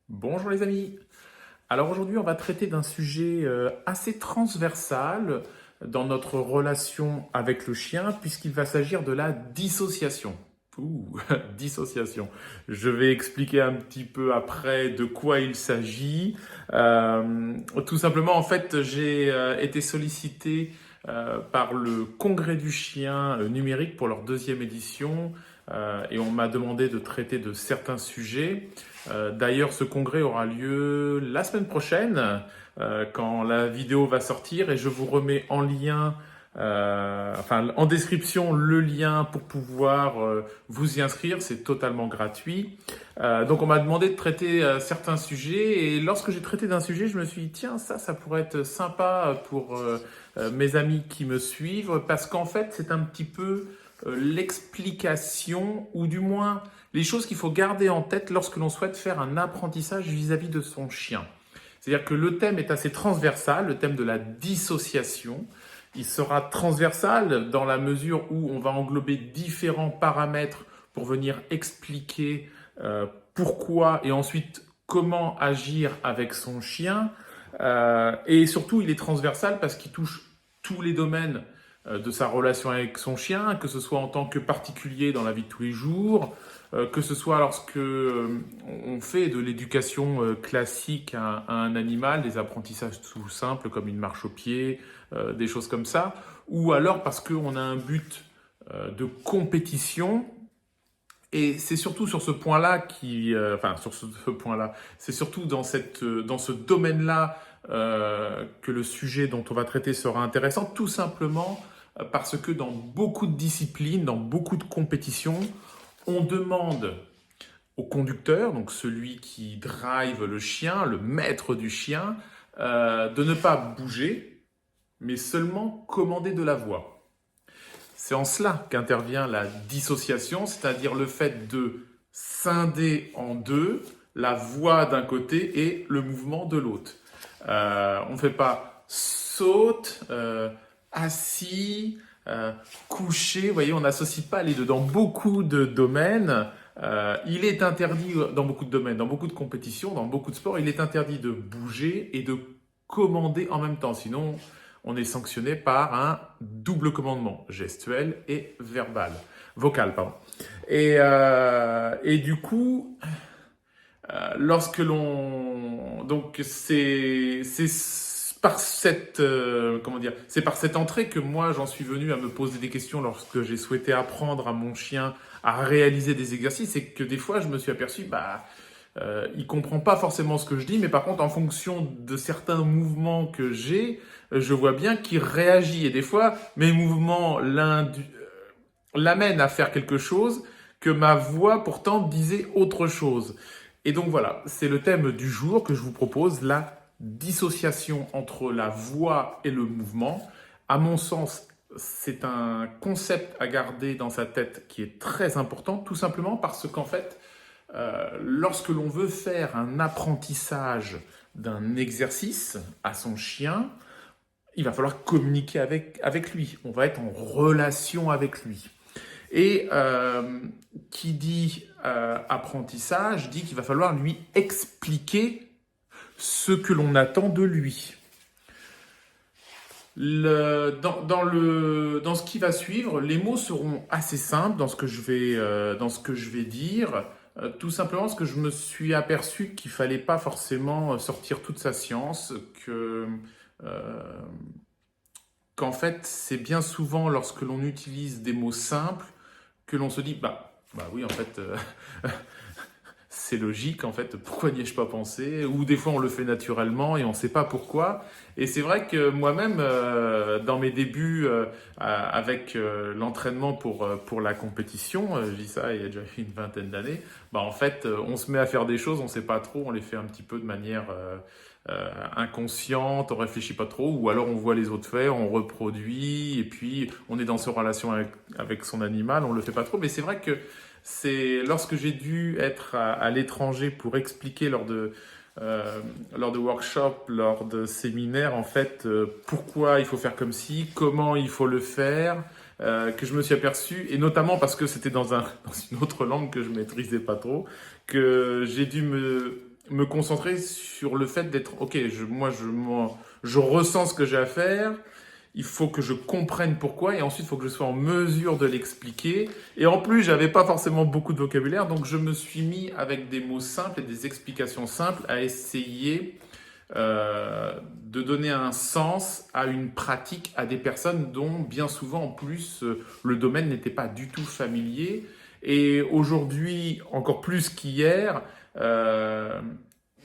Bonjour les amis. Alors aujourd'hui, on va traiter d'un sujet assez transversal dans notre relation avec le chien, puisqu'il va s'agir de la dissociation. Ouh, dissociation. Je vais expliquer un petit peu après de quoi il s'agit. Tout simplement, en fait, j'ai été sollicité par le Congrès du chien numérique pour leur deuxième édition, et on m'a demandé de traiter de certains sujets. D'ailleurs, ce congrès aura lieu la semaine prochaine, quand la vidéo va sortir, et je vous remets en lien, en description, le lien pour pouvoir vous y inscrire. C'est totalement gratuit. Donc, on m'a demandé de traiter certains sujets, et lorsque j'ai traité d'un sujet, je me suis dit, tiens, ça pourrait être sympa pour mes amis qui me suivent, parce qu'en fait, c'est un petit peu l'explication, ou du moins les choses qu'il faut garder en tête lorsque l'on souhaite faire un apprentissage vis-à-vis de son chien. C'est-à-dire que le thème est assez transversal, le thème de la dissociation. Il sera transversal dans la mesure où on va englober différents paramètres pour venir expliquer pourquoi et ensuite comment agir avec son chien. Et surtout, il est transversal parce qu'il touche tous les domaines de sa relation avec son chien, que ce soit en tant que particulier dans la vie de tous les jours, que ce soit lorsque on fait de l'éducation classique à un animal, des apprentissages tout simples comme une marche au pied, des choses comme ça, ou alors parce qu'on a un but de compétition. Et c'est surtout sur ce point-là c'est surtout dans ce domaine-là que le sujet dont on va traiter sera intéressant, tout simplement parce que dans beaucoup de disciplines, dans beaucoup de compétitions, on demande au conducteur, donc celui qui drive le chien, le maître du chien, de ne pas bouger, mais seulement commander de la voix. C'est en cela qu'intervient la dissociation, c'est-à-dire le fait de scinder en deux la voix d'un côté et le mouvement de l'autre. On ne fait pas saute, assis, couché. Vous voyez, on n'associe pas les deux. Dans beaucoup de domaines, il est interdit, dans beaucoup de domaines, dans beaucoup de compétitions, dans beaucoup de sports, il est interdit de bouger et de commander en même temps. Sinon, on est sanctionné par un double commandement, gestuel et verbal, vocal, pardon. Et du coup, lorsque l'on, donc c'est par cette c'est par cette entrée que moi j'en suis venu à me poser des questions lorsque j'ai souhaité apprendre à mon chien à réaliser des exercices, et que des fois je me suis aperçu il comprend pas forcément ce que je dis, mais par contre, en fonction de certains mouvements que j'ai, je vois bien qu'il réagit. Et des fois, mes mouvements l'amènent à faire quelque chose que ma voix pourtant disait autre chose. Et donc voilà, c'est le thème du jour que je vous propose, la dissociation entre la voix et le mouvement. À mon sens, c'est un concept à garder dans sa tête qui est très important, tout simplement parce qu'en fait, lorsque l'on veut faire un apprentissage d'un exercice à son chien, il va falloir communiquer avec lui. On va être en relation avec lui. Et qui dit apprentissage dit qu'il va falloir lui expliquer ce que l'on attend de lui. Dans ce qui va suivre, les mots seront assez simples dans ce que je vais dire. Tout simplement parce que je me suis aperçu qu'il fallait pas forcément sortir toute sa science, euh, qu'en fait c'est bien souvent lorsque l'on utilise des mots simples que l'on se dit bah oui en fait c'est logique en fait, pourquoi n'y ai-je pas pensé? Ou des fois on le fait naturellement et on ne sait pas pourquoi. Et c'est vrai que moi-même, dans mes débuts avec l'entraînement pour la compétition, je dis ça il y a déjà une vingtaine d'années, en fait on se met à faire des choses, on ne sait pas trop, on les fait un petit peu de manière inconsciente, on réfléchit pas trop, ou alors on voit les autres faire, on reproduit, et puis on est dans cette relation avec son animal, on le fait pas trop. Mais c'est vrai que c'est lorsque j'ai dû être à l'étranger pour expliquer lors de workshops, lors de séminaires, en fait, pourquoi il faut faire comme ci, comment il faut le faire, que je me suis aperçu, et notamment parce que c'était dans une autre langue que je maîtrisais pas trop, que j'ai dû me concentrer sur le fait d'être, ok, je ressens ce que j'ai à faire, il faut que je comprenne pourquoi, et ensuite il faut que je sois en mesure de l'expliquer. Et en plus, j'avais pas forcément beaucoup de vocabulaire, donc je me suis mis avec des mots simples et des explications simples à essayer de donner un sens à une pratique à des personnes dont bien souvent en plus le domaine n'était pas du tout familier. Et aujourd'hui, encore plus qu'hier,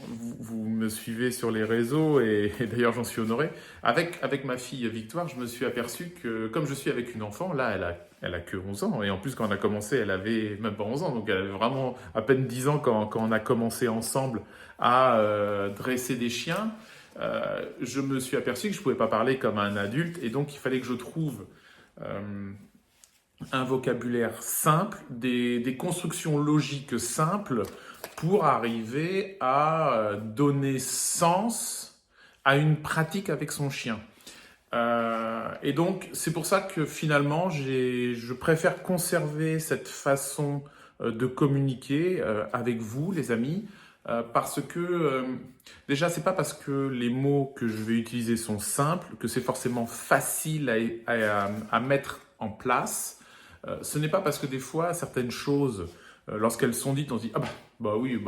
vous me suivez sur les réseaux et d'ailleurs j'en suis honoré. Avec ma fille Victoire, je me suis aperçu que comme je suis avec une enfant, là elle a que 11 ans et en plus quand on a commencé elle avait même pas 11 ans, donc elle avait vraiment à peine 10 ans quand on a commencé ensemble à dresser des chiens. Je me suis aperçu que je ne pouvais pas parler comme un adulte et donc il fallait que je trouve un vocabulaire simple, des constructions logiques simples pour arriver à donner sens à une pratique avec son chien. Et donc, c'est pour ça que finalement, je préfère conserver cette façon de communiquer avec vous, les amis, parce que déjà, c'est pas parce que les mots que je vais utiliser sont simples que c'est forcément facile à mettre en place. Ce n'est pas parce que des fois, certaines choses, lorsqu'elles sont dites, on se dit, ah bah oui,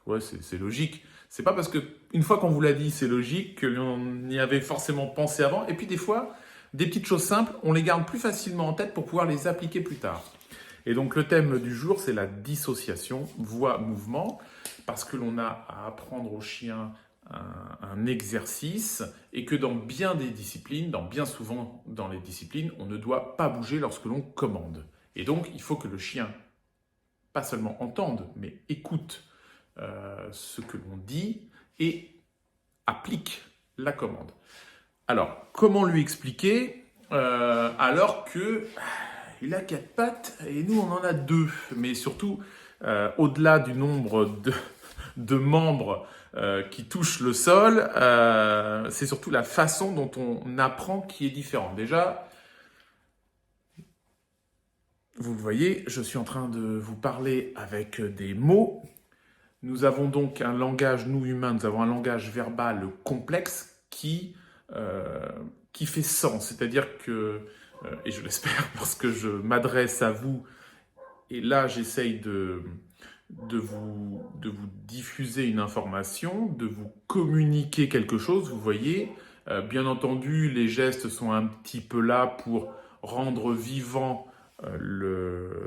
ouais, c'est logique. C'est pas parce que une fois qu'on vous l'a dit, c'est logique, que l'on y avait forcément pensé avant. Et puis des fois, des petites choses simples, on les garde plus facilement en tête pour pouvoir les appliquer plus tard. Et donc le thème du jour, c'est la dissociation voix-mouvement, parce que l'on a à apprendre au chien un exercice et que dans bien des disciplines, dans bien souvent dans les disciplines, on ne doit pas bouger lorsque l'on commande. Et donc il faut que le chien, pas seulement entende, mais écoute ce que l'on dit et applique la commande. Alors, comment lui expliquer alors que il a 4 pattes et nous on en a 2, mais surtout au-delà du nombre de membres qui touchent le sol, c'est surtout la façon dont on apprend qui est différente. Déjà, vous le voyez, je suis en train de vous parler avec des mots. Nous avons donc un langage, nous humains, nous avons un langage verbal complexe qui fait sens. C'est-à-dire que, et je l'espère lorsque je m'adresse à vous, et là j'essaye de vous diffuser une information, de vous communiquer quelque chose, vous voyez. Bien entendu, les gestes sont un petit peu là pour rendre vivant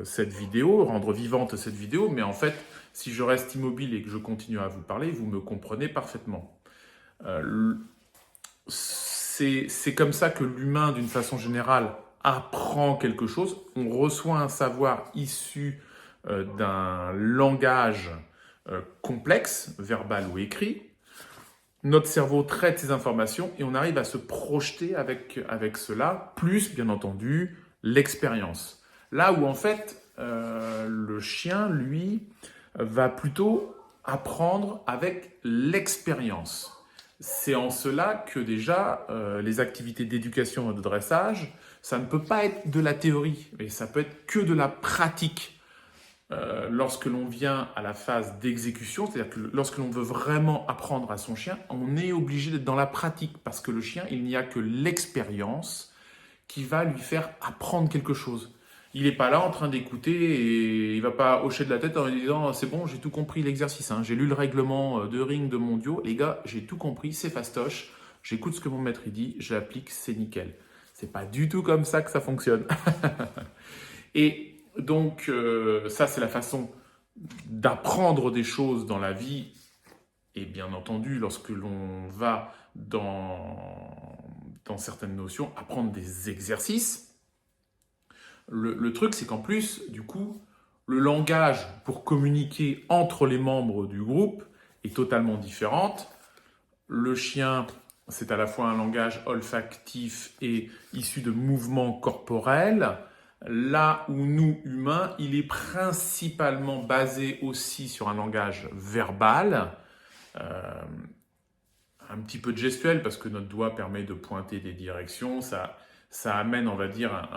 cette vidéo, rendre vivante cette vidéo, mais en fait, si je reste immobile et que je continue à vous parler, vous me comprenez parfaitement. C'est comme ça que l'humain, d'une façon générale, apprend quelque chose. On reçoit un savoir issu d'un langage complexe, verbal ou écrit. Notre cerveau traite ces informations et on arrive à se projeter avec cela, plus bien entendu l'expérience. Là où en fait le chien, lui, va plutôt apprendre avec l'expérience. C'est en cela que déjà les activités d'éducation et de dressage, ça ne peut pas être de la théorie, mais ça peut être que de la pratique. Lorsque l'on vient à la phase d'exécution, c'est-à-dire que lorsque l'on veut vraiment apprendre à son chien, on est obligé d'être dans la pratique parce que le chien, il n'y a que l'expérience qui va lui faire apprendre quelque chose. Il n'est pas là en train d'écouter et il ne va pas hocher de la tête en lui disant c'est bon, j'ai tout compris l'exercice, hein. J'ai lu le règlement de ring de mondiaux, les gars, j'ai tout compris, c'est fastoche, j'écoute ce que mon maître dit, je l'applique, c'est nickel. C'est pas du tout comme ça que ça fonctionne. Et donc, ça, c'est la façon d'apprendre des choses dans la vie. Et bien entendu, lorsque l'on va dans certaines notions, apprendre des exercices. Le truc, c'est qu'en plus, du coup, le langage pour communiquer entre les membres du groupe est totalement différent. Le chien, c'est à la fois un langage olfactif et issu de mouvements corporels. Là où nous, humains, il est principalement basé aussi sur un langage verbal, un petit peu de gestuel, parce que notre doigt permet de pointer des directions. Ça amène, on va dire,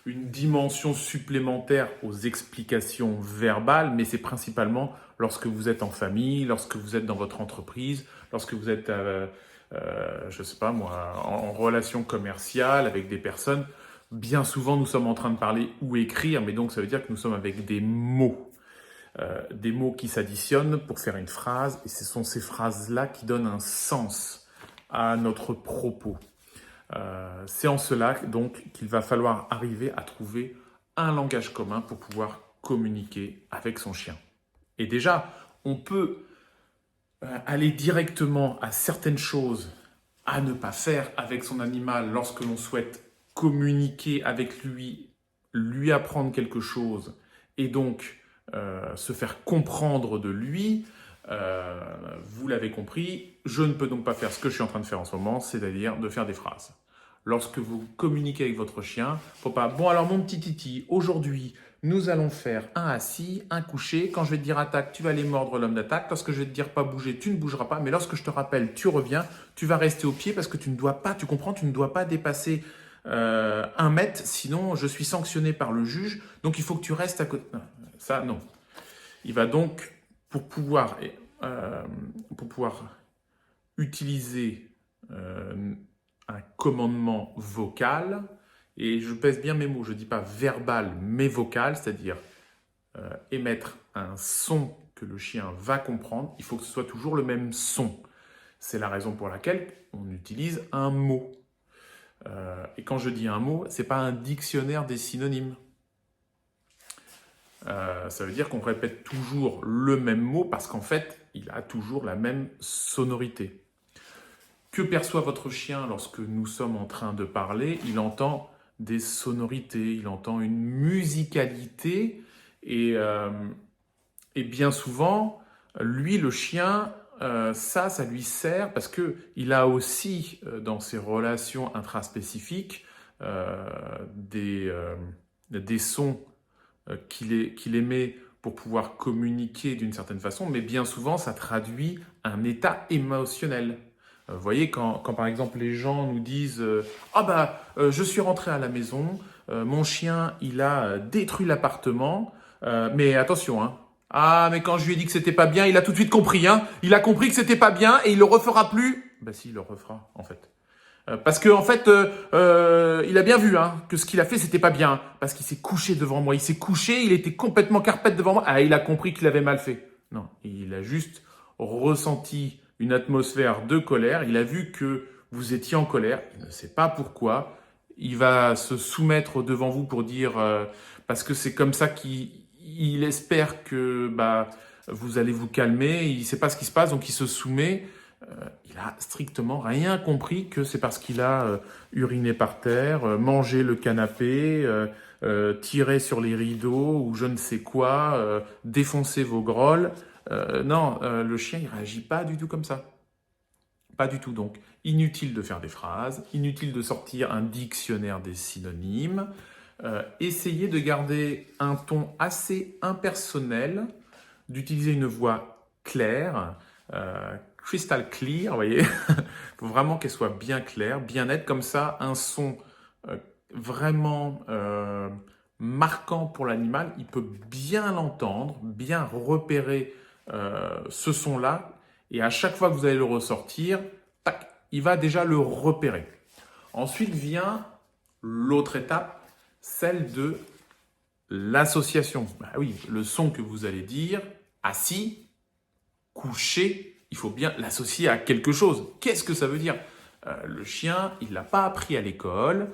une dimension supplémentaire aux explications verbales, mais c'est principalement lorsque vous êtes en famille, lorsque vous êtes dans votre entreprise, lorsque vous êtes, je sais pas moi, en relation commerciale avec des personnes. Bien souvent, nous sommes en train de parler ou écrire, mais donc ça veut dire que nous sommes avec des mots. Des mots qui s'additionnent pour faire une phrase, et ce sont ces phrases-là qui donnent un sens à notre propos. C'est en cela donc qu'il va falloir arriver à trouver un langage commun pour pouvoir communiquer avec son chien. Et déjà, on peut aller directement à certaines choses à ne pas faire avec son animal lorsque l'on souhaite communiquer avec lui, lui apprendre quelque chose et donc se faire comprendre de lui. Vous l'avez compris, je ne peux donc pas faire ce que je suis en train de faire en ce moment, c'est-à-dire de faire des phrases. Lorsque vous communiquez avec votre chien, faut pas « Bon alors mon petit Titi, aujourd'hui, nous allons faire un assis, un couché. Quand je vais te dire attaque, tu vas aller mordre l'homme d'attaque. Lorsque je vais te dire pas bouger, tu ne bougeras pas. Mais lorsque je te rappelle, tu reviens, tu vas rester au pied parce que tu ne dois pas, tu comprends, tu ne dois pas dépasser 1 mètre, sinon je suis sanctionné par le juge. Donc il faut que tu restes à côté. » Ça, non. Il va donc, pour pouvoir utiliser un commandement vocal, et je pèse bien mes mots, je ne dis pas verbal, mais vocal, c'est-à-dire émettre un son que le chien va comprendre, il faut que ce soit toujours le même son. C'est la raison pour laquelle on utilise un mot. Et quand je dis un mot, ce n'est pas un dictionnaire des synonymes. Ça veut dire qu'on répète toujours le même mot parce qu'en fait, il a toujours la même sonorité. Que perçoit votre chien lorsque nous sommes en train de parler? Il entend des sonorités, il entend une musicalité et bien souvent, lui, le chien, ça lui sert parce qu'il a aussi dans ses relations intraspécifiques des sons qu'il émet pour pouvoir communiquer d'une certaine façon, mais bien souvent, ça traduit un état émotionnel. Vous voyez, quand par exemple les gens nous disent je suis rentré à la maison, mon chien il a détruit l'appartement, mais attention, hein. Ah, mais quand je lui ai dit que c'était pas bien, il a tout de suite compris, hein. Il a compris que c'était pas bien et il le refera plus. Ben si, il le refera en fait. Parce que en fait, il a bien vu hein, que ce qu'il a fait, c'était pas bien. Parce qu'il s'est couché devant moi. Il s'est couché, il était complètement carpette devant moi. Ah, il a compris qu'il avait mal fait. Non, il a juste ressenti une atmosphère de colère. Il a vu que vous étiez en colère. Il ne sait pas pourquoi. Il va se soumettre devant vous pour dire parce que c'est comme ça qu'il espère que vous allez vous calmer. Il ne sait pas ce qui se passe, donc il se soumet. Il a strictement rien compris que c'est parce qu'il a uriné par terre, mangé le canapé, tiré sur les rideaux ou je ne sais quoi, défoncé vos grolles. Non, le chien, il réagit pas du tout comme ça. Pas du tout. Donc, inutile de faire des phrases, inutile de sortir un dictionnaire des synonymes. Essayez de garder un ton assez impersonnel, d'utiliser une voix claire, crystal clear, vous voyez. Il faut vraiment qu'elle soit bien claire, bien nette, comme ça, un son vraiment marquant pour l'animal, il peut bien l'entendre, bien repérer ce son-là, et à chaque fois que vous allez le ressortir, tac, il va déjà le repérer. Ensuite vient l'autre étape, celle de l'association. Bah oui, le son que vous allez dire, assis, couché, il faut bien l'associer à quelque chose. Qu'est-ce que ça veut dire? Le chien, il ne l'a pas appris à l'école.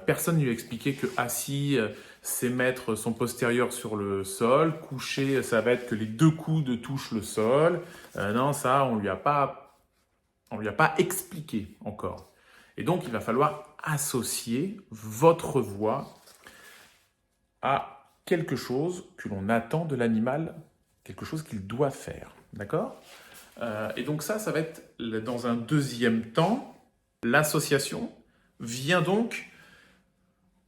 Personne ne lui a expliqué que assis, c'est mettre son postérieur sur le sol. Couché, ça va être que les 2 coudes touchent le sol. Non, ça, on lui a pas expliqué encore. Et donc, il va falloir associer votre voix à quelque chose que l'on attend de l'animal, quelque chose qu'il doit faire. D'accord ? Et donc ça va être dans un deuxième temps. L'association vient donc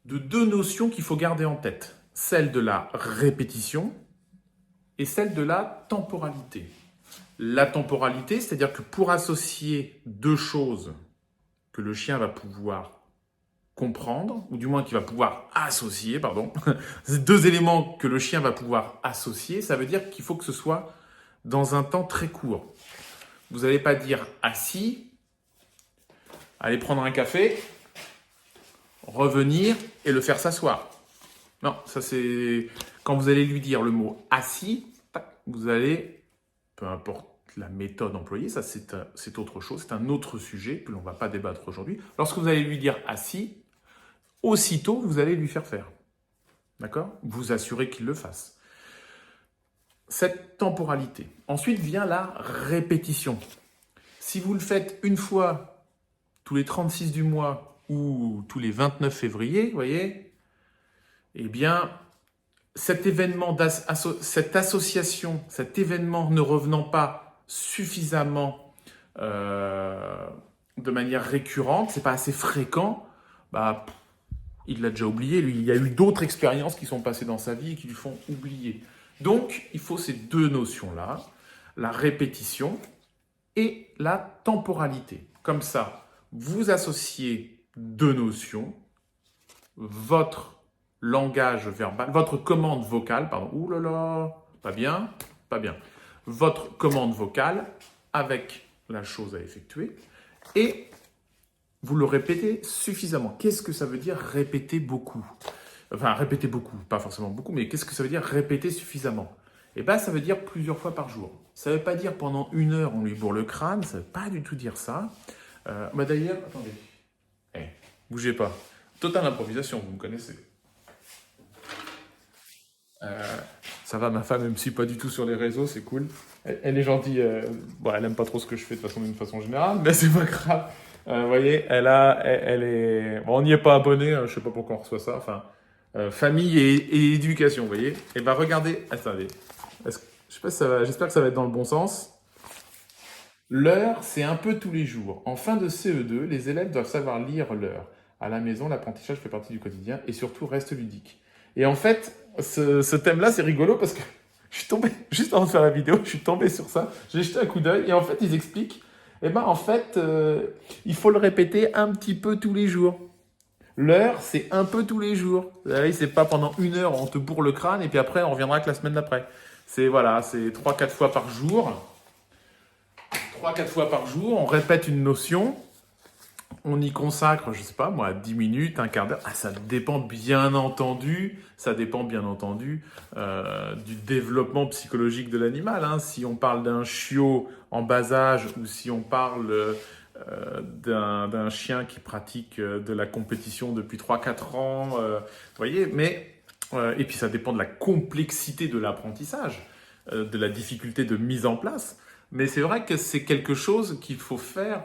de 2 notions qu'il faut garder en tête. Celle de la répétition et celle de la temporalité. La temporalité, c'est-à-dire que pour associer 2 choses que le chien va pouvoir comprendre, ou du moins qu'il va pouvoir associer, pardon. Ces deux éléments que le chien va pouvoir associer, ça veut dire qu'il faut que ce soit dans un temps très court. Vous n'allez pas dire assis, aller prendre un café, revenir et le faire s'asseoir. Non, ça c'est quand vous allez lui dire le mot assis, vous allez, peu importe la méthode employée, ça c'est autre chose, c'est un autre sujet que l'on ne va pas débattre aujourd'hui. Lorsque vous allez lui dire assis, aussitôt vous allez lui faire faire. D'accord? Vous assurez qu'il le fasse. Cette temporalité. Ensuite vient la répétition. Si vous le faites une fois tous les 36 du mois ou tous les 29 février, vous voyez, eh bien, cet événement, cette association, cet événement ne revenant pas suffisamment de manière récurrente, c'est pas assez fréquent, bah, il l'a déjà oublié, lui. Il y a eu d'autres expériences qui sont passées dans sa vie et qui lui font oublier. Donc, il faut ces deux notions-là, la répétition et la temporalité. Comme ça, vous associez deux notions, votre langage verbal, votre commande vocale, pardon, ouh là là, pas bien, pas bien, votre commande vocale avec la chose à effectuer et vous le répétez suffisamment. Qu'est-ce que ça veut dire répéter beaucoup? Enfin, répéter beaucoup, pas forcément beaucoup, mais qu'est-ce que ça veut dire répéter suffisamment? Eh bien, ça veut dire plusieurs fois par jour. Ça ne veut pas dire pendant 1 heure on lui bourre le crâne, ça ne veut pas du tout dire ça. D'ailleurs, attendez, bougez pas. Totale improvisation, vous me connaissez. Ça va, ma femme ne me suit pas du tout sur les réseaux, c'est cool. Elle est gentille. Bon, elle aime pas trop ce que je fais de toute façon, d'une façon générale, mais c'est pas grave. Vous voyez, elle est. Bon, on n'y est pas abonné, je sais pas pourquoi on reçoit ça. Enfin, famille et éducation, vous voyez. Et bah regardez, attendez. Je sais pas si ça va. J'espère que ça va être dans le bon sens. L'heure, c'est un peu tous les jours. En fin de CE2, les élèves doivent savoir lire l'heure. À la maison, l'apprentissage fait partie du quotidien et surtout reste ludique. Et en fait, ce thème-là, c'est rigolo parce que je suis tombé, juste avant de faire la vidéo, je suis tombé sur ça. J'ai jeté un coup d'œil et en fait, ils expliquent, eh ben, en fait, il faut le répéter un petit peu tous les jours. L'heure, c'est un peu tous les jours. Vous savez, c'est pas pendant 1 heure, on te bourre le crâne et puis après, on reviendra que la semaine d'après. C'est voilà, c'est 3-4 fois par jour. 3-4 fois par jour, on répète une notion, on y consacre, je sais pas moi, 10 minutes, un quart d'heure. Ah, ça dépend bien entendu, du développement psychologique de l'animal. Hein. Si on parle d'un chiot en bas âge ou si on parle d'un chien qui pratique de la compétition depuis 3-4 ans, vous voyez, mais et puis ça dépend de la complexité de l'apprentissage, de la difficulté de mise en place. Mais c'est vrai que c'est quelque chose qu'il faut faire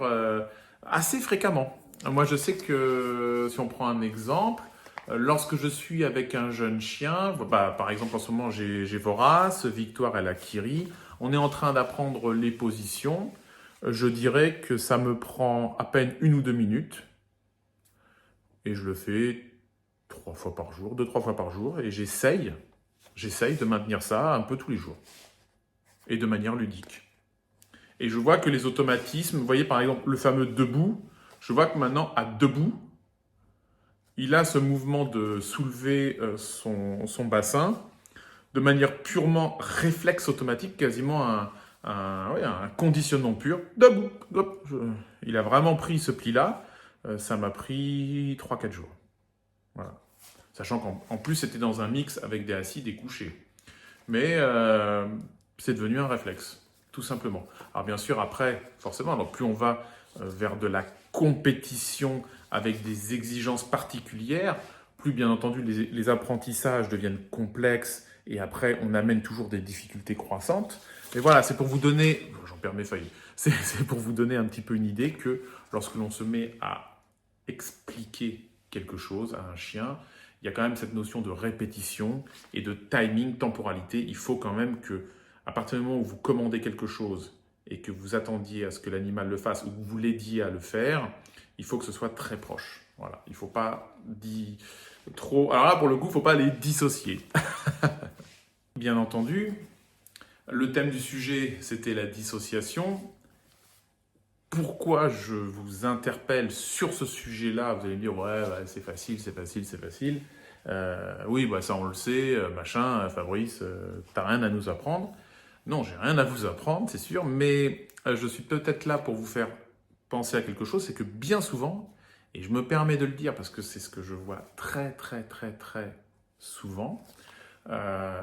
assez fréquemment. Moi, je sais que si on prend un exemple, lorsque je suis avec un jeune chien, bah, par exemple en ce moment j'ai Vorace, Victoire et la Kiri, on est en train d'apprendre les positions. Je dirais que ça me prend à peine 1 ou 2 minutes et je le fais 3 fois par jour, 2-3 fois par jour et j'essaye de maintenir ça un peu tous les jours et de manière ludique. Et je vois que les automatismes, vous voyez par exemple le fameux debout, je vois que maintenant à debout, il a ce mouvement de soulever son bassin de manière purement réflexe automatique, quasiment un conditionnement pur. Debout, hop, il a vraiment pris ce pli-là, ça m'a pris 3-4 jours. Voilà. Sachant qu'en plus c'était dans un mix avec des assis, des couchés. Mais c'est devenu un réflexe. Tout simplement. Alors bien sûr, après, forcément, alors plus on va vers de la compétition avec des exigences particulières, plus bien entendu les apprentissages deviennent complexes et après on amène toujours des difficultés croissantes. Mais voilà, c'est pour vous donner, j'en perds mes feuilles, c'est pour vous donner un petit peu une idée que lorsque l'on se met à expliquer quelque chose à un chien, il y a quand même cette notion de répétition et de timing, temporalité. Il faut quand même que à partir du moment où vous commandez quelque chose et que vous attendiez à ce que l'animal le fasse ou que vous l'aidiez à le faire, il faut que ce soit très proche. Voilà. Il ne faut pas trop... Alors là, pour le coup, il ne faut pas les dissocier. Bien entendu, le thème du sujet, c'était la dissociation. pourquoi je vous interpelle sur ce sujet-là. Vous allez me dire, ouais, c'est facile, c'est facile, c'est facile. Oui, bah ça on le sait, machin, Fabrice, t'as rien à nous apprendre. Non, j'ai rien à vous apprendre, c'est sûr, mais je suis peut-être là pour vous faire penser à quelque chose, c'est que bien souvent, et je me permets de le dire parce que c'est ce que je vois très très très très souvent, euh,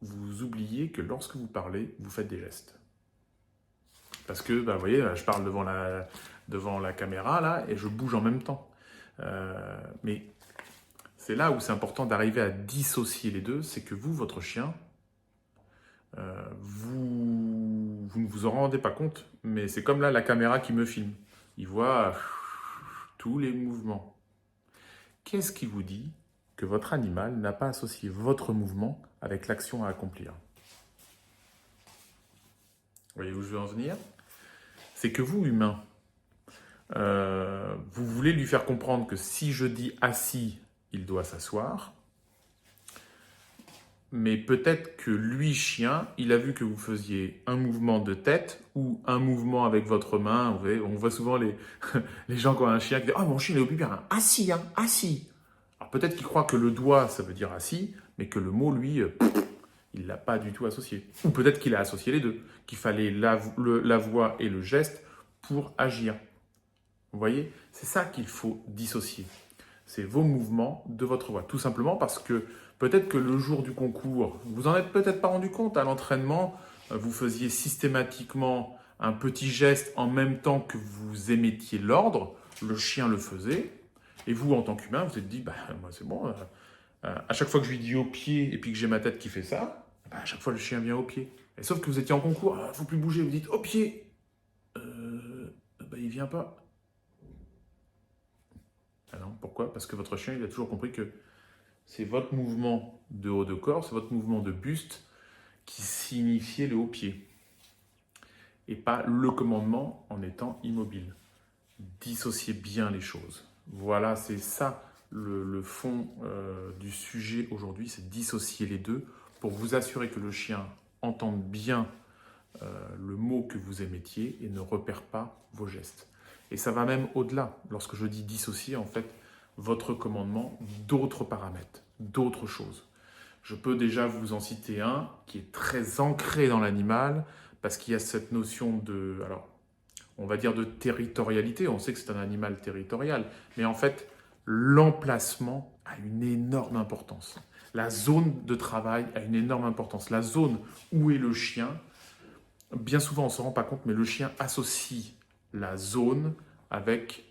vous oubliez que lorsque vous parlez, vous faites des gestes. Parce que, bah, vous voyez, je parle devant la caméra, là, et je bouge en même temps. Mais c'est là où c'est important d'arriver à dissocier les deux, c'est que vous, votre chien, vous ne vous en rendez pas compte, mais c'est comme là la caméra qui me filme. Il voit tous les mouvements. Qu'est-ce qui vous dit que votre animal n'a pas associé votre mouvement avec l'action à accomplir? Vous voyez où je veux en venir? C'est que vous, humain, vous voulez lui faire comprendre que si je dis assis, il doit s'asseoir. Mais peut-être que lui, chien, il a vu que vous faisiez un mouvement de tête ou un mouvement avec votre main. Vous voyez, on voit souvent les, les gens qui ont un chien qui disent « Ah, mon chien, il est au pupille, hein, assis, hein, assis ». Alors peut-être qu'il croit que le doigt, ça veut dire assis, mais que le mot, lui, il ne l'a pas du tout associé. Ou peut-être qu'il a associé les deux, qu'il fallait la voix et le geste pour agir. Vous voyez, c'est ça qu'il faut dissocier. C'est vos mouvements de votre voix. Tout simplement parce que peut-être que le jour du concours, vous en êtes peut-être pas rendu compte à l'entraînement, vous faisiez systématiquement un petit geste en même temps que vous émettiez l'ordre, le chien le faisait, et vous, en tant qu'humain, vous vous êtes dit, bah, moi c'est bon, à chaque fois que je lui dis au pied et puis que j'ai ma tête qui fait ça, bah, à chaque fois le chien vient au pied. Et sauf que vous étiez en concours, faut plus bouger, vous dites au pied, bah, il vient pas. Ah non, pourquoi? Parce que votre chien, il a toujours compris que c'est votre mouvement de haut de corps, c'est votre mouvement de buste qui signifiait le haut pied. Et pas le commandement en étant immobile. Dissociez bien les choses. Voilà, c'est ça le fond du sujet aujourd'hui, c'est dissocier les deux pour vous assurer que le chien entende bien le mot que vous émettiez et ne repère pas vos gestes. Et ça va même au-delà. Lorsque je dis dissocier, en fait, votre commandement d'autres paramètres, d'autres choses. Je peux déjà vous en citer un qui est très ancré dans l'animal parce qu'il y a cette notion de, alors, on va dire de territorialité. On sait que c'est un animal territorial, mais en fait, l'emplacement a une énorme importance. La zone de travail a une énorme importance. La zone où est le chien, bien souvent on ne se rend pas compte, mais le chien associe la zone avec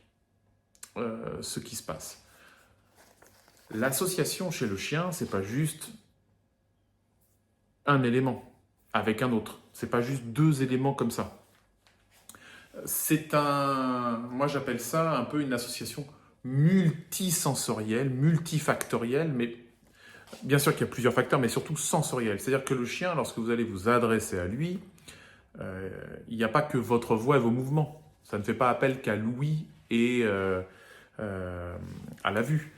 ce qui se passe. L'association chez le chien, c'est pas juste un élément avec un autre. C'est pas juste deux éléments comme ça. Moi j'appelle ça un peu une association multisensorielle, multifactorielle, mais bien sûr qu'il y a plusieurs facteurs, mais surtout sensorielle. C'est-à-dire que le chien, lorsque vous allez vous adresser à lui, il n'y a pas que votre voix et vos mouvements. Ça ne fait pas appel qu'à l'ouïe et à la vue.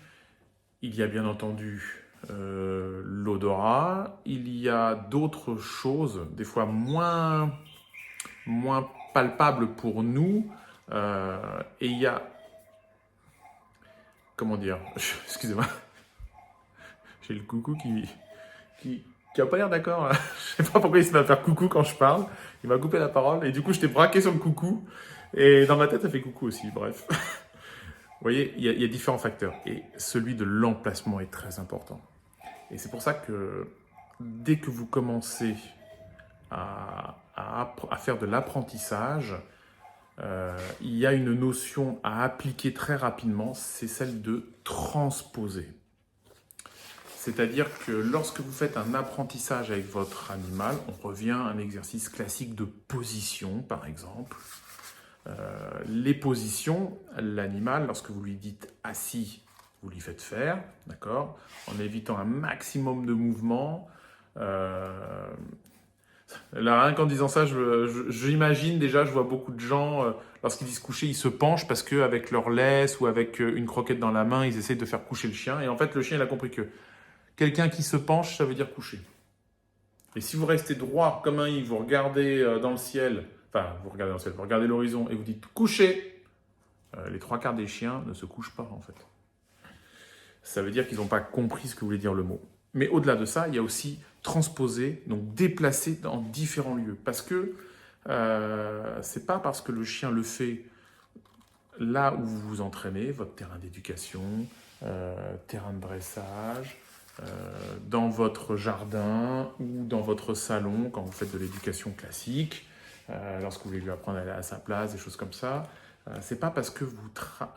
Il y a bien entendu l'odorat, il y a d'autres choses, des fois moins palpables pour nous, et il y a, comment dire, excusez-moi, j'ai le coucou qui a pas l'air d'accord. Je sais pas pourquoi il se met à faire coucou quand je parle. Il m'a coupé la parole et du coup je t'ai braqué sur le coucou et dans ma tête ça fait coucou aussi. Bref, vous voyez, il y a différents facteurs et celui de l'emplacement est très important. Et c'est pour ça que dès que vous commencez à faire de l'apprentissage, il y a une notion à appliquer très rapidement, c'est celle de transposer. C'est-à-dire que lorsque vous faites un apprentissage avec votre animal, on revient à un exercice classique de position, par exemple. Les positions, l'animal, lorsque vous lui dites assis, vous lui faites faire, d'accord, en évitant un maximum de mouvements. Là, rien qu'en disant ça, j'imagine déjà, je vois beaucoup de gens, lorsqu'ils disent coucher, ils se penchent parce qu'avec leur laisse ou avec une croquette dans la main, ils essaient de faire coucher le chien. Et en fait, le chien, il a compris que quelqu'un qui se penche, ça veut dire coucher. Et si vous restez droit comme un i, vous regardez dans le ciel, enfin, vous regardez dans le ciel, vous regardez l'horizon et vous dites coucher, les 3 quarts des chiens ne se couchent pas en fait. Ça veut dire qu'ils n'ont pas compris ce que voulait dire le mot. Mais au-delà de ça, il y a aussi transposer, donc déplacer dans différents lieux. Parce que c'est pas parce que le chien le fait là où vous vous entraînez, votre terrain d'éducation, terrain de dressage, dans votre jardin ou dans votre salon quand vous faites de l'éducation classique, lorsque vous voulez lui apprendre à aller à sa place, des choses comme ça. C'est pas parce que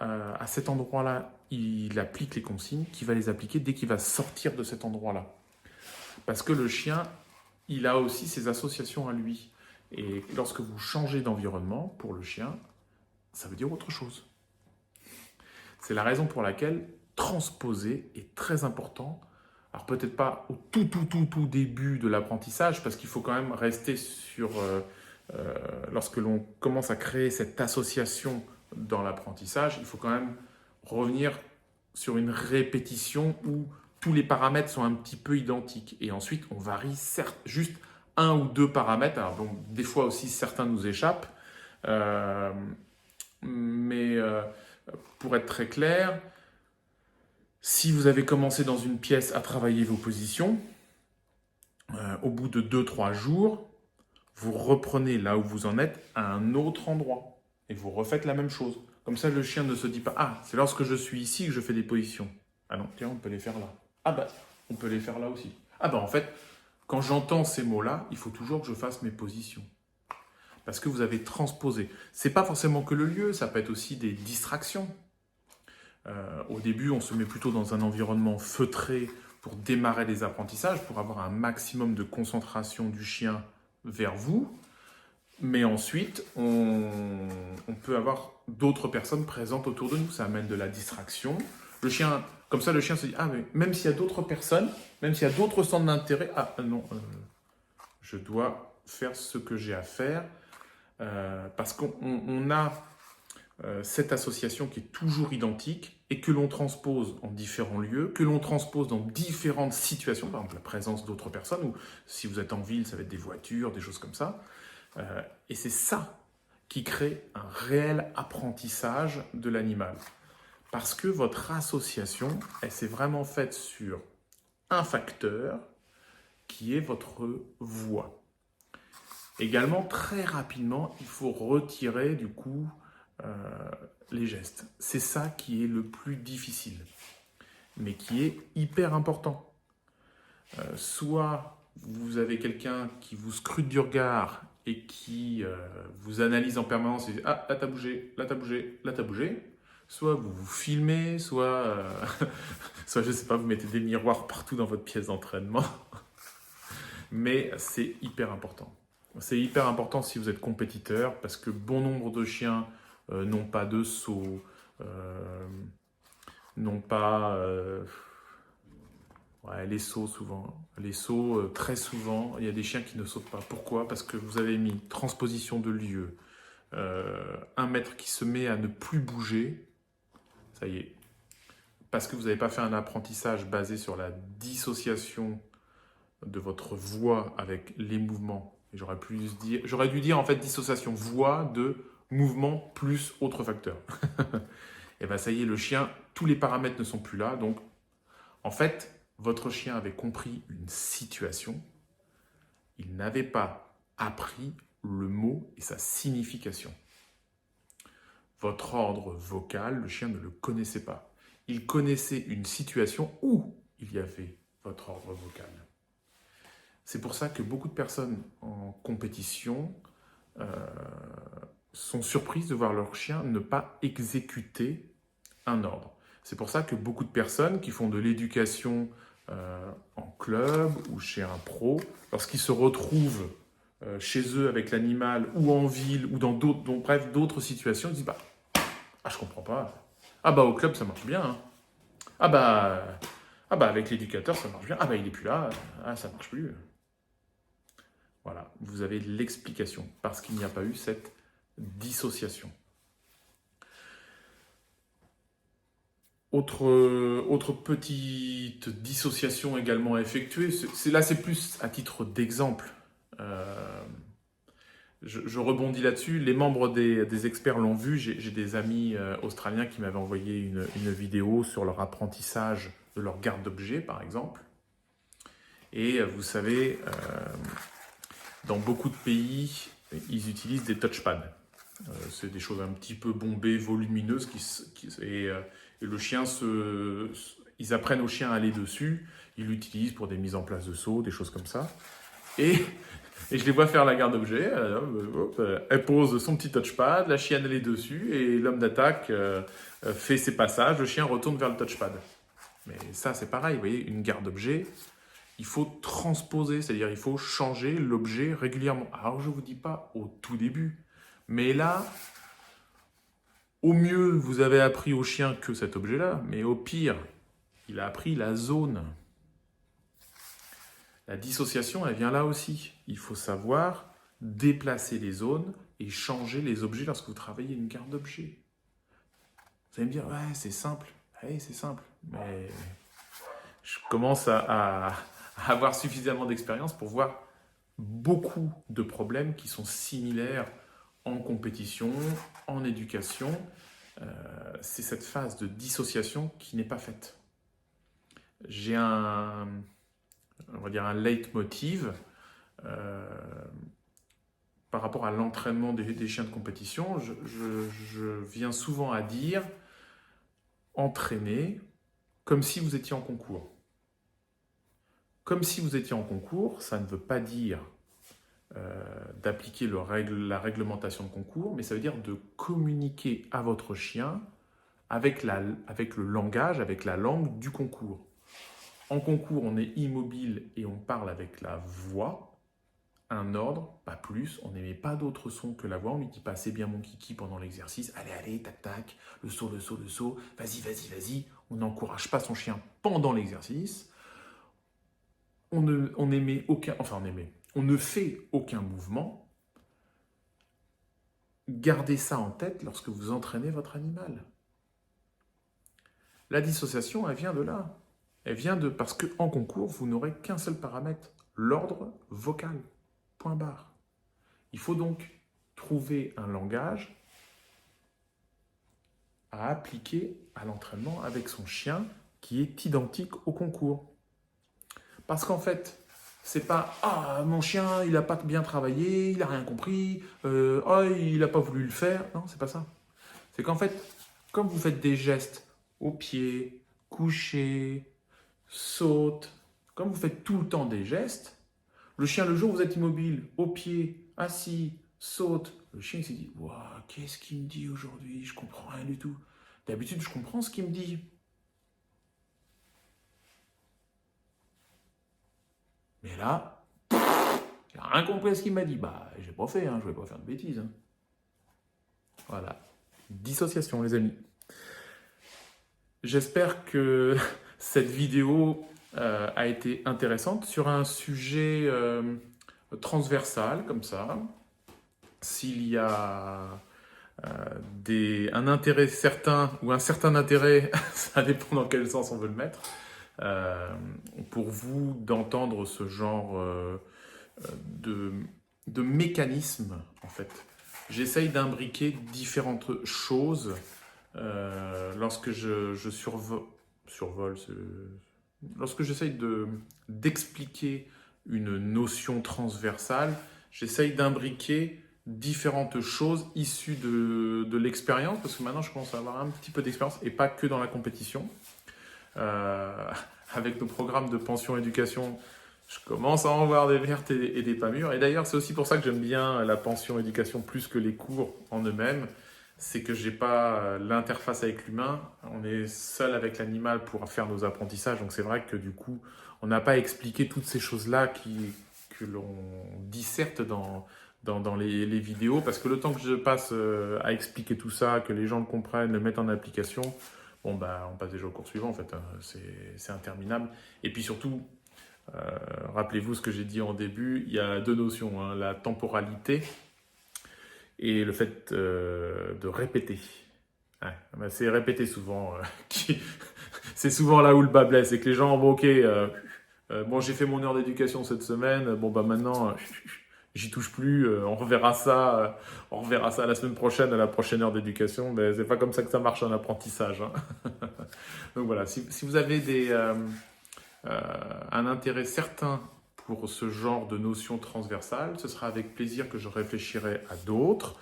à cet endroit-là, il applique les consignes qu'il va les appliquer dès qu'il va sortir de cet endroit-là. Parce que le chien, il a aussi ses associations à lui. Et lorsque vous changez d'environnement, pour le chien, ça veut dire autre chose. C'est la raison pour laquelle transposer est très important. Alors peut-être pas au tout début de l'apprentissage, parce qu'il faut quand même rester sur... lorsque l'on commence à créer cette association dans l'apprentissage, il faut quand même revenir sur une répétition où tous les paramètres sont un petit peu identiques. Et ensuite, on varie certes juste 1 ou 2 paramètres. Alors donc, des fois aussi, certains nous échappent. Mais pour être très clair, si vous avez commencé dans une pièce à travailler vos positions, au bout de 2-3 jours, vous reprenez là où vous en êtes à un autre endroit et vous refaites la même chose. Comme ça, le chien ne se dit pas « Ah, c'est lorsque je suis ici que je fais des positions. Ah non, tiens, on peut les faire là. Ah bah, on peut les faire là aussi. Ah bah en fait, quand j'entends ces mots-là, il faut toujours que je fasse mes positions. » Parce que vous avez transposé. C'est pas forcément que le lieu, ça peut être aussi des distractions. Au début, on se met plutôt dans un environnement feutré pour démarrer les apprentissages, pour avoir un maximum de concentration du chien vers vous. Mais ensuite, on peut avoir d'autres personnes présentes autour de nous. Ça amène de la distraction. Le chien, comme ça, le chien se dit « Ah, mais même s'il y a d'autres personnes, même s'il y a d'autres centres d'intérêt, ah non, je dois faire ce que j'ai à faire. » Parce qu'on a cette association qui est toujours identique et que l'on transpose en différents lieux, que l'on transpose dans différentes situations, par exemple la présence d'autres personnes, ou si vous êtes en ville, ça va être des voitures, des choses comme ça. Et c'est ça qui crée un réel apprentissage de l'animal. Parce que votre association, elle s'est vraiment faite sur un facteur qui est votre voix. Également, très rapidement, il faut retirer du coup les gestes. C'est ça qui est le plus difficile, mais qui est hyper important. Soit vous avez quelqu'un qui vous scrute du regard et qui vous analyse en permanence et dit « Ah, là t'as bougé, là t'as bougé, là t'as bougé ». Soit vous vous filmez, soit, soit je sais pas, vous mettez des miroirs partout dans votre pièce d'entraînement. Mais c'est hyper important. C'est hyper important si vous êtes compétiteur parce que bon nombre de chiens n'ont pas de saut, n'ont pas... ouais, les sauts souvent. Les sauts, très souvent, il y a des chiens qui ne sautent pas. Pourquoi? Parce que vous avez mis transposition de lieu, un maître qui se met à ne plus bouger, ça y est. Parce que vous n'avez pas fait un apprentissage basé sur la dissociation de votre voix avec les mouvements. J'aurais dû dire en fait dissociation voix de mouvement plus autre facteur. Et bien ça y est, le chien, tous les paramètres ne sont plus là. Donc en fait, votre chien avait compris une situation. Il n'avait pas appris le mot et sa signification. Votre ordre vocal, le chien ne le connaissait pas. Il connaissait une situation où il y avait votre ordre vocal. C'est pour ça que beaucoup de personnes en compétition sont surprises de voir leur chien ne pas exécuter un ordre. C'est pour ça que beaucoup de personnes qui font de l'éducation en club ou chez un pro, lorsqu'ils se retrouvent chez eux avec l'animal ou en ville ou dans d'autres situations, ils disent « Ah, je comprends pas. Ah bah au club, ça marche bien. Hein. Ah bah avec l'éducateur, ça marche bien. Ah bah il est plus là. Ah, ça marche plus. » Voilà, vous avez l'explication, parce qu'il n'y a pas eu cette dissociation. Autre petite dissociation également à effectuer, c'est plus à titre d'exemple. je rebondis là-dessus. Les membres des experts l'ont vu. J'ai des amis australiens qui m'avaient envoyé une vidéo sur leur apprentissage de leur garde d'objets, par exemple. Et vous savez, dans beaucoup de pays, ils utilisent des touchpads. C'est des choses un petit peu bombées, volumineuses, et le chien ils apprennent au chien à aller dessus. Ils l'utilisent pour des mises en place de sauts, des choses comme ça. Et je les vois faire la garde d'objet. Elle pose son petit touchpad, la chienne elle est dessus, et l'homme d'attaque fait ses passages, le chien retourne vers le touchpad. Mais ça c'est pareil, vous voyez, une garde d'objet, il faut transposer, c'est-à-dire il faut changer l'objet régulièrement. Alors je ne vous dis pas au tout début, mais là, au mieux vous avez appris au chien que cet objet-là, mais au pire, il a appris la zone. La dissociation, elle vient là aussi. Il faut savoir déplacer les zones et changer les objets lorsque vous travaillez une garde d'objets. Vous allez me dire, ouais, c'est simple. Oui, c'est simple. Mais je commence à avoir suffisamment d'expérience pour voir beaucoup de problèmes qui sont similaires en compétition, en éducation. C'est cette phase de dissociation qui n'est pas faite. J'ai on va dire un leitmotiv par rapport à l'entraînement des chiens de compétition. Je viens souvent à dire entraîner comme si vous étiez en concours. Comme si vous étiez en concours, ça ne veut pas dire d'appliquer la réglementation de concours, mais ça veut dire de communiquer à votre chien avec le langage, avec la langue du concours. En concours, on est immobile et on parle avec la voix, un ordre, pas plus. On n'émet pas d'autres sons que la voix. On ne lui dit pas c'est bien mon kiki pendant l'exercice. Allez, allez, tac, tac, le saut, le saut, le saut. Vas-y, vas-y, vas-y. On n'encourage pas son chien pendant l'exercice. On ne fait aucun mouvement. Gardez ça en tête lorsque vous entraînez votre animal. La dissociation, elle vient de là. Elle vient parce qu'en concours, vous n'aurez qu'un seul paramètre, l'ordre vocal, point barre. Il faut donc trouver un langage à appliquer à l'entraînement avec son chien qui est identique au concours. Parce qu'en fait, c'est pas « Ah, mon chien, il n'a pas bien travaillé, il n'a rien compris, il n'a pas voulu le faire ». Non, c'est pas ça. C'est qu'en fait, comme vous faites des gestes au pied, couché, saute, comme vous faites tout le temps des gestes, le chien, le jour où vous êtes immobile, au pied, assis, saute, le chien il s'est dit « Waouh, qu'est-ce qu'il me dit aujourd'hui? Je comprends rien du tout. D'habitude, je comprends ce qu'il me dit. » Mais là, il n'a rien compris à ce qu'il m'a dit. Bah, j'ai pas fait, je vais pas faire de bêtises. Voilà. Dissociation, les amis. J'espère que cette vidéo a été intéressante sur un sujet transversal, comme ça. S'il y a un intérêt certain ou un certain intérêt, ça dépend dans quel sens on veut le mettre, pour vous d'entendre ce genre de mécanisme, en fait. J'essaye d'imbriquer différentes choses lorsque je survole, lorsque j'essaye d'expliquer une notion transversale, j'essaye d'imbriquer différentes choses issues de l'expérience, parce que maintenant je commence à avoir un petit peu d'expérience, et pas que dans la compétition. Avec nos programmes de pension éducation, je commence à en voir des vertes et des pas mûres. Et d'ailleurs, c'est aussi pour ça que j'aime bien la pension éducation plus que les cours en eux-mêmes. C'est que j'ai pas l'interface avec l'humain. On est seul avec l'animal pour faire nos apprentissages. Donc c'est vrai que du coup, on n'a pas expliqué toutes ces choses-là que l'on disserte dans les vidéos. Parce que le temps que je passe à expliquer tout ça, que les gens le comprennent, le mettent en application, bon, on passe déjà au cours suivant en fait. C'est interminable. Et puis surtout, rappelez-vous ce que j'ai dit en début, il y a deux notions, la temporalité et le fait de répéter. Ouais, c'est répéter souvent. C'est souvent là où le bas blesse. C'est que les gens, bon, ok, bon, j'ai fait mon heure d'éducation cette semaine, bon, maintenant, j'y touche plus, on reverra ça la semaine prochaine à la prochaine heure d'éducation. Mais c'est pas comme ça que ça marche en apprentissage, hein. Donc voilà, si vous avez un intérêt certain pour ce genre de notions transversales, ce sera avec plaisir que je réfléchirai à d'autres.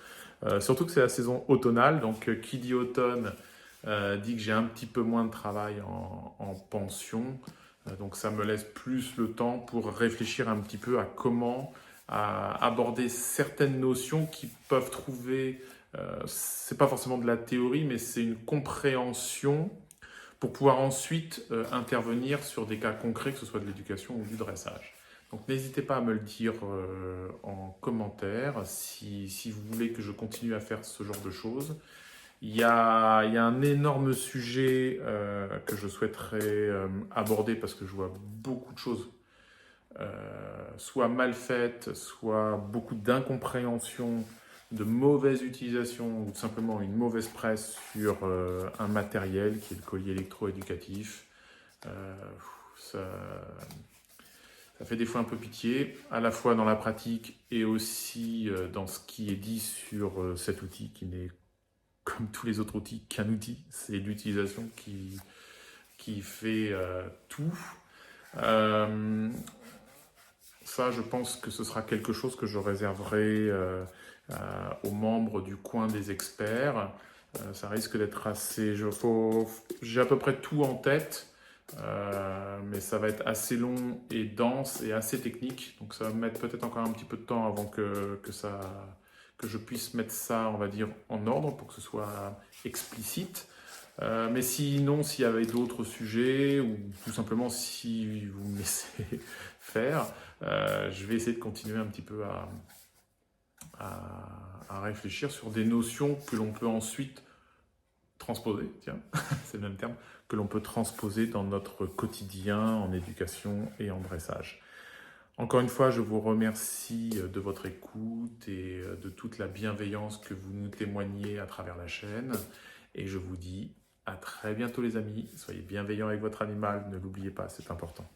Surtout que c'est la saison automnale, donc qui dit automne dit que j'ai un petit peu moins de travail en pension. Donc ça me laisse plus le temps pour réfléchir un petit peu à comment aborder certaines notions qui peuvent trouver, c'est pas forcément de la théorie, mais c'est une compréhension pour pouvoir ensuite intervenir sur des cas concrets, que ce soit de l'éducation ou du dressage. Donc n'hésitez pas à me le dire en commentaire si vous voulez que je continue à faire ce genre de choses. Il y a un énorme sujet que je souhaiterais aborder parce que je vois beaucoup de choses soit mal faites, soit beaucoup d'incompréhension, de mauvaise utilisation ou tout simplement une mauvaise presse sur un matériel qui est le collier électro-éducatif. Ça, ça fait des fois un peu pitié, à la fois dans la pratique et aussi dans ce qui est dit sur cet outil qui n'est, comme tous les autres outils, qu'un outil. C'est l'utilisation qui fait tout. Ça, je pense que ce sera quelque chose que je réserverai aux membres du coin des experts. Ça risque d'être assez... J'ai à peu près tout en tête, mais ça va être assez long et dense et assez technique. Donc ça va me mettre peut-être encore un petit peu de temps avant que je puisse mettre ça, on va dire, en ordre pour que ce soit explicite. Mais sinon, s'il y avait d'autres sujets, ou tout simplement si vous me laissez faire, je vais essayer de continuer un petit peu à réfléchir sur des notions que l'on peut ensuite transposer, tiens, c'est le même terme, que l'on peut transposer dans notre quotidien en éducation et en dressage. Encore une fois, je vous remercie de votre écoute et de toute la bienveillance que vous nous témoignez à travers la chaîne. Et je vous dis à très bientôt les amis. Soyez bienveillants avec votre animal, ne l'oubliez pas, c'est important.